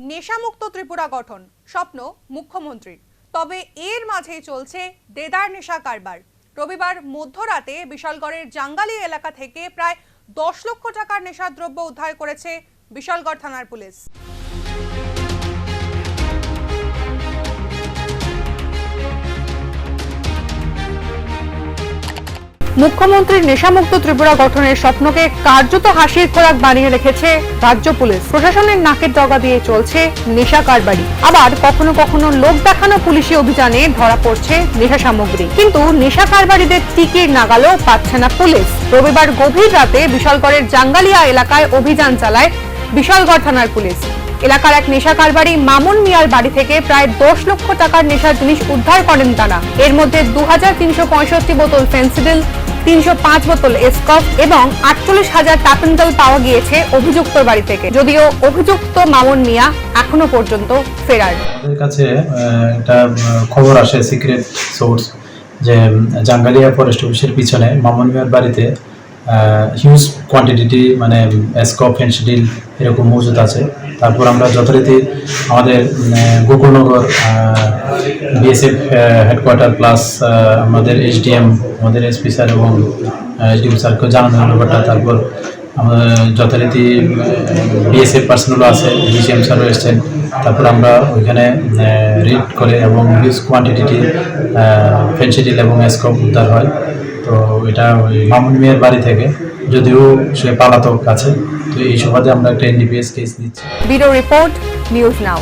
নেশামুক্ত ত্রিপুরা গঠন স্বপ্ন মুখ্যমন্ত্রীর, তবে এর মাঝেই চলছে দেদার নেশা কারবার। রবিবার মধ্যরাতে বিশালগড়ের জাঙ্গালি এলাকা থেকে প্রায় 10 লক্ষ টাকার নেশাদ্রব্য উদ্ধার করেছে বিশালগড় থানার পুলিশ। মুখ্যমন্ত্রীর নেশামুক্ত ত্রিপুরা গঠনের স্বপ্নকে কার্যত হাসির খোরাক বানিয়ে রেখেছে রাজ্য পুলিশ। প্রশাসনের নাকের ডগা দিয়ে চলছে নেশা কারবারি, আবার কখনো কখনো লোক দেখানো পুলিশি অভিযানে ধরা পড়ছে নেশা সামগ্রী। কিন্তু নেশা কারবারিদের টিকির নাগালও পাচ্ছে না পুলিশ। রবিবার গভীর রাতে বিশালগড়ের জাঙ্গালিয়া এলাকায় অভিযান চালায় বিশালগড় থানার পুলিশ। এলাকার এক নেশা কারবারি মামুন মিয়ার বাড়ি থেকে প্রায় 10 লক্ষ টাকার নেশার জিনিস উদ্ধার করেন তারা। এর মধ্যে 2365 বোতল ফেন্সিডিল, 305 বোতল এসকপ এবং 48,000 টাপেন্ডল পাওয়া গিয়েছে অভিযুক্তর বাড়ি থেকে। যদিও অভিযুক্ত মামুন মিয়া এখনো পর্যন্ত ফেরার। আমাদের কাছে একটা খবর আসে সিক্রেট সোর্স যে জাঙ্গালিয়া ফরেস্ট অফিসের পিছনে মামুন মিয়ার বাড়িতে হিউজ কোয়ান্টিটি মানে এসকপ ফেন্সিডিল এরকম মজুদ আছে। তারপর আমরা যথারীতি আমাদের গোকুলনগর বিএসএফ হেডকোয়ার্টার প্লাস আমাদের এসডিএম, আমাদের এসপি স্যার এবং এসডিএম স্যারকে জানানো ব্যাপারটা। তারপর আমাদের যথারীতি বিএসএফ পার্সোনালও আছে, ডিসিএম স্যারও এসছেন। তারপর আমরা ওইখানে রিড করে এবং হিউজ কোয়ান্টিটি ফেন্সিডিল এবং এসকপ উদ্ধার হয়। তো এটা ওই মামুন মিয়ার বাড়ি থেকে, যদিও সে পালাতক আছে। তো এই সুবাদে আমরা একটা এনডিপিএস কেস নিচ্ছি। Bureau report, news now.